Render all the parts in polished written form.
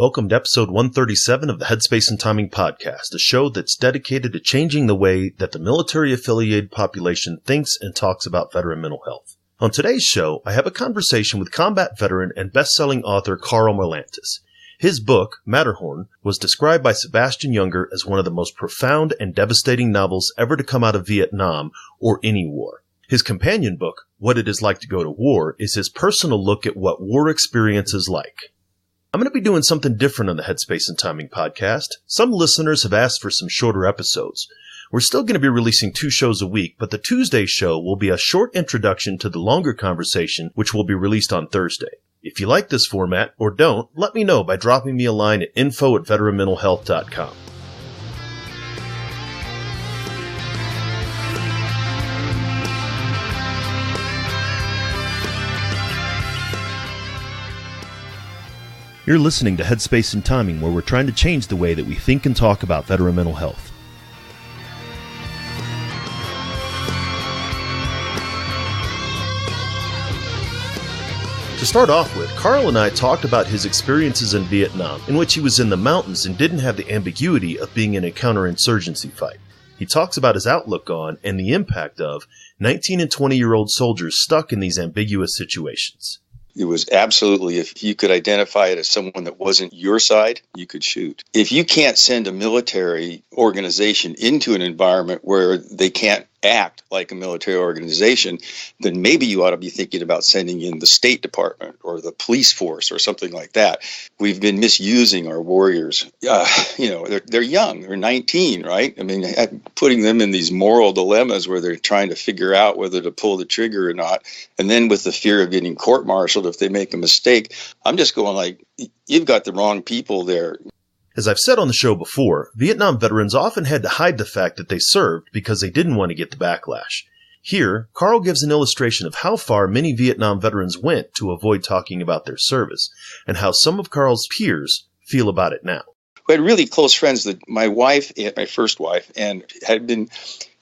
Welcome to episode 137 of the Headspace and Timing podcast, a show that's dedicated to changing the way that the military-affiliated population thinks and talks about veteran mental health. On today's show, I have a conversation with combat veteran and best-selling author Karl Marlantes. His book, Matterhorn, was described by Sebastian Junger as one of the most profound and devastating novels ever to come out of Vietnam or any war. His companion book, What It Is Like to Go to War, is his personal look at what war experience is like. I'm going to be doing something different on the Headspace and Timing podcast. Some listeners have asked for some shorter episodes. We're still going to be releasing 2 shows a week, but the Tuesday show will be a short introduction to the longer conversation, which will be released on Thursday. If you like this format, or don't, let me know by dropping me a line at info@veteranmentalhealth.com. You're listening to Headspace and Timing, where we're trying to change the way that we think and talk about veteran mental health. To start off with, Karl and I talked about his experiences in Vietnam, in which he was in the mountains and didn't have the ambiguity of being in a counterinsurgency fight. He talks about his outlook on and the impact of 19 and 20-year-old soldiers stuck in these ambiguous situations. It was absolutely, if you could identify it as someone that wasn't your side, you could shoot. If you can't send a military organization into an environment where they can't act like a military organization, then maybe you ought to be thinking about sending in the State Department or the police force or something like that. We've been misusing our warriors. They're young. They're 19, right? I mean, putting them in these moral dilemmas where they're trying to figure out whether to pull the trigger or not. And then with the fear of getting court-martialed if they make a mistake, I'm just going like, you've got the wrong people there. As I've said on the show before, Vietnam veterans often had to hide the fact that they served because they didn't want to get the backlash. Here, Karl gives an illustration of how far many Vietnam veterans went to avoid talking about their service, and how some of Karl's peers feel about it now. We had really close friends, my wife, my first wife, and had been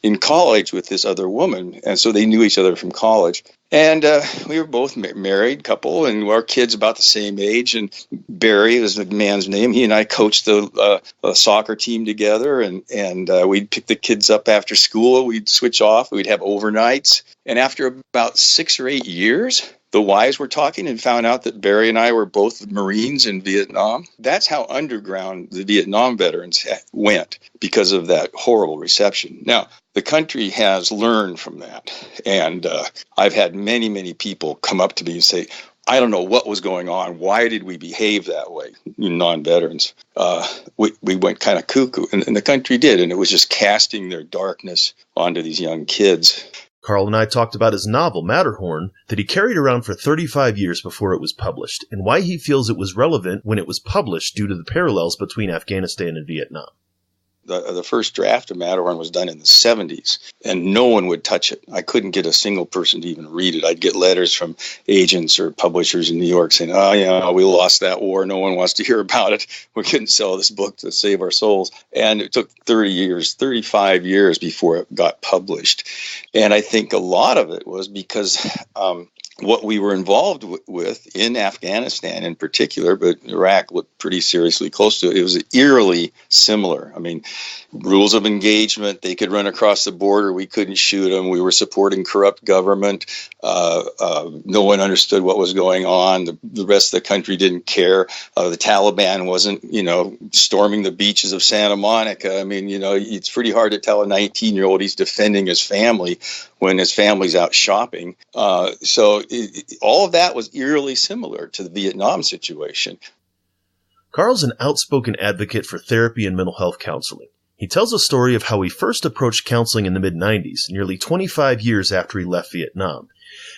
in college with this other woman, and so they knew each other from college. And we were both married couple, and our kids about the same age. And Barry was the man's name. He and I coached the soccer team together, and we'd pick the kids up after school. We'd switch off. We'd have overnights. And after about 6 or 8 years, the wives were talking and found out that Barry and I were both Marines in Vietnam. That's how underground the Vietnam veterans went because of that horrible reception. Now, the country has learned from that. And I've had many, many people come up to me and say, I don't know what was going on. Why did we behave that way, non-veterans? We went kind of cuckoo, and the country did. And it was just casting their darkness onto these young kids. Karl and I talked about his novel, Matterhorn, that he carried around for 35 years before it was published, and why he feels it was relevant when it was published due to the parallels between Afghanistan and Vietnam. The first draft of Matterhorn was done in the 70s, and no one would touch it. I couldn't get a single person to even read it. I'd get letters from agents or publishers in New York saying, we lost that war. No one wants to hear about it. We couldn't sell this book to save our souls. And it took 35 years before it got published. And I think a lot of it was because what we were involved with in Afghanistan in particular, but Iraq looked pretty seriously close to it. It was eerily similar. I mean, rules of engagement, they could run across the border. We couldn't shoot them. We were supporting corrupt government. No one understood what was going on. The rest of the country didn't care. The Taliban wasn't, storming the beaches of Santa Monica. I mean, it's pretty hard to tell a 19-year-old he's defending his family when his family's out shopping. So all of that was eerily similar to the Vietnam situation. Karl's an outspoken advocate for therapy and mental health counseling. He tells a story of how he first approached counseling in the mid-90s, nearly 25 years after he left Vietnam,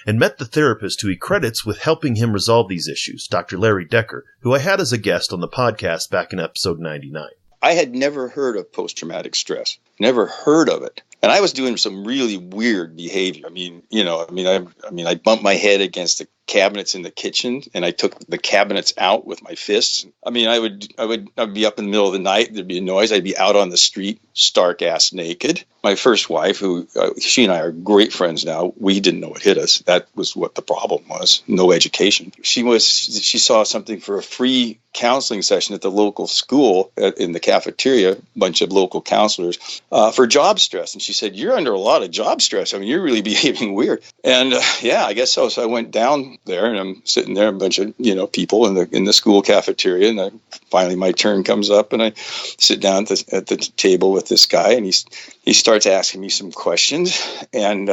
and met the therapist who he credits with helping him resolve these issues, Dr. Larry Decker, who I had as a guest on the podcast back in episode 99. I had never heard of post-traumatic stress, never heard of it. And I was doing some really weird behavior. I bumped my head against the cabinets in the kitchen, and I took the cabinets out with my fists. I mean, I'd be up in the middle of the night. There'd be a noise. I'd be out on the street, stark ass naked. My first wife, who she and I are great friends now, we didn't know what hit us. That was what the problem was. No education. She saw something for a free counseling session at the local school in the cafeteria, a bunch of local counselors, for job stress. And she said, "You're under a lot of job stress. I mean, you're really behaving weird." And yeah, I guess so. So I went down there, and I'm sitting there, a bunch of people in the school cafeteria, and finally my turn comes up, and I sit down at the table with this guy, and he starts asking me some questions, and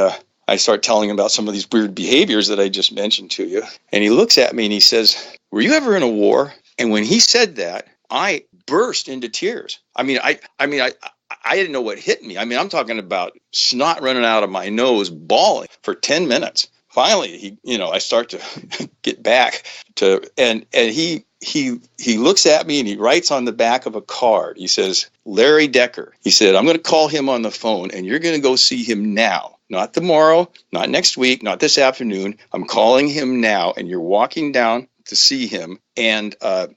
I start telling him about some of these weird behaviors that I just mentioned to you. And he looks at me and he says, "Were you ever in a war?" And when he said that, I burst into tears. I didn't know what hit me. I mean, I'm talking about snot running out of my nose, bawling for 10 minutes. Finally, I start to get back to, and he looks at me and he writes on the back of a card. He says, "Larry Decker." He said, "I'm going to call him on the phone, and you're going to go see him now. Not tomorrow, not next week, not this afternoon. I'm calling him now, and you're walking down to see him, and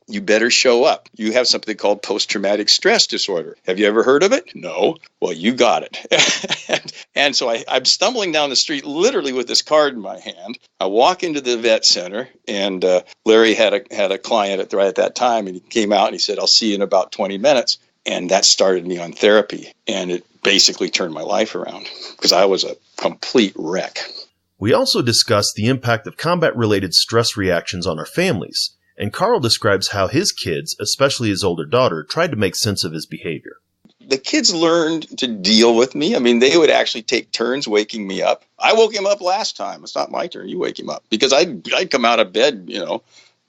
you better show up. You have something called post-traumatic stress disorder. Have you ever heard of it?" "No." "Well, you got it." and so I'm stumbling down the street literally with this card in my hand. I walk into the vet center, and Larry had a client right at that time, and he came out and he said, "I'll see you in about 20 minutes. And that started me on therapy, and it basically turned my life around because I was a complete wreck. We also discussed the impact of combat-related stress reactions on our families, and Karl describes how his kids, especially his older daughter, tried to make sense of his behavior. The kids learned to deal with me. I mean, they would actually take turns waking me up. I woke him up last time. It's not my turn. You wake him up. Because I'd come out of bed,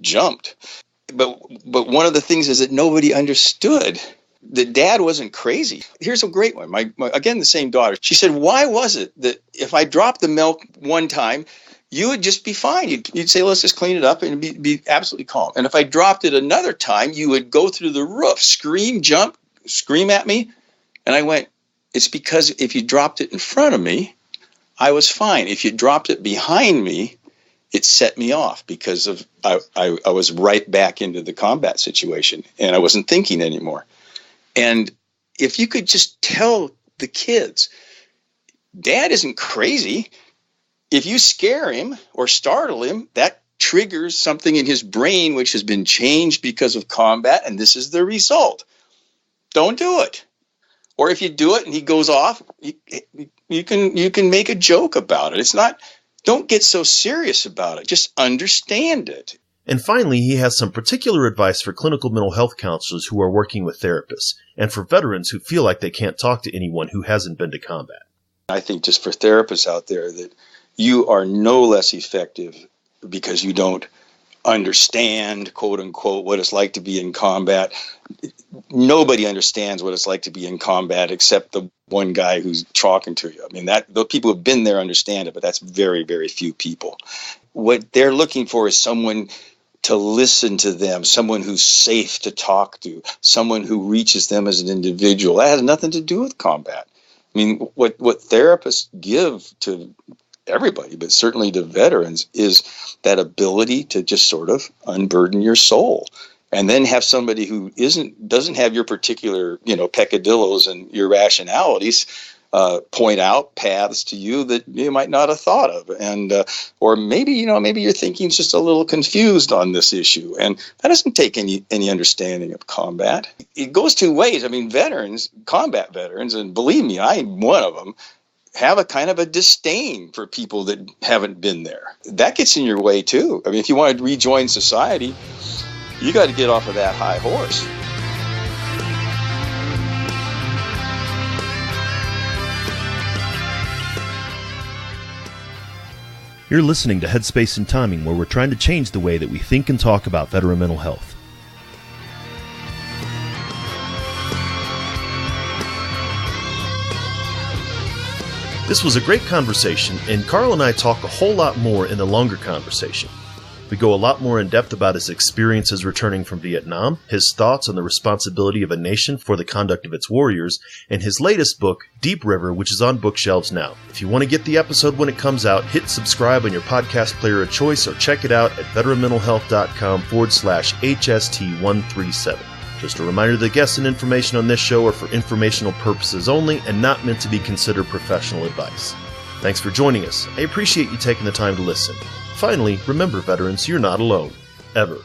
jumped. But one of the things is that nobody understood that Dad wasn't crazy. Here's a great one. My again, the same daughter. She said, "Why was it that if I dropped the milk one time, you would just be fine? You'd say, let's just clean it up and be absolutely calm. And if I dropped it another time, you would go through the roof, scream, jump, scream at me." And I went, "It's because if you dropped it in front of me, I was fine. If you dropped it behind me, it set me off because of I was right back into the combat situation and I wasn't thinking anymore." And if you could just tell the kids, Dad isn't crazy. If you scare him or startle him, that triggers something in his brain which has been changed because of combat, and this is the result. Don't do it. Or if you do it and he goes off, you can make a joke about it. It's not, don't get so serious about it. Just understand it. And finally, he has some particular advice for clinical mental health counselors who are working with therapists, and for veterans who feel like they can't talk to anyone who hasn't been to combat. I think just for therapists out there that you are no less effective because you don't understand, quote unquote, what it's like to be in combat. Nobody understands what it's like to be in combat except the one guy who's talking to you. I mean, the people who've been there understand it, but that's very, very few people. What they're looking for is someone to listen to them, someone who's safe to talk to, someone who reaches them as an individual. That has nothing to do with combat. I mean, what therapists give to everybody, but certainly to veterans, is that ability to just sort of unburden your soul. And then have somebody who doesn't have your particular, peccadillos and irrationalities point out paths to you that you might not have thought of. And or maybe your thinking's just a little confused on this issue. And that doesn't take any understanding of combat. It goes two ways. I mean, combat veterans, and believe me, I'm one of them, have a kind of a disdain for people that haven't been there. That gets in your way too. I mean, if you want to rejoin society, you got to get off of that high horse. You're listening to Headspace and Timing, where we're trying to change the way that we think and talk about veteran mental health. This was a great conversation, and Karl and I talk a whole lot more in the longer conversation. We go a lot more in depth about his experiences returning from Vietnam, his thoughts on the responsibility of a nation for the conduct of its warriors, and his latest book, Deep River, which is on bookshelves now. If you want to get the episode when it comes out, hit subscribe on your podcast player of choice or check it out at veteranmentalhealth.com/HST137. Just a reminder, the guests and information on this show are for informational purposes only and not meant to be considered professional advice. Thanks for joining us. I appreciate you taking the time to listen. Finally, remember, veterans, you're not alone. Ever.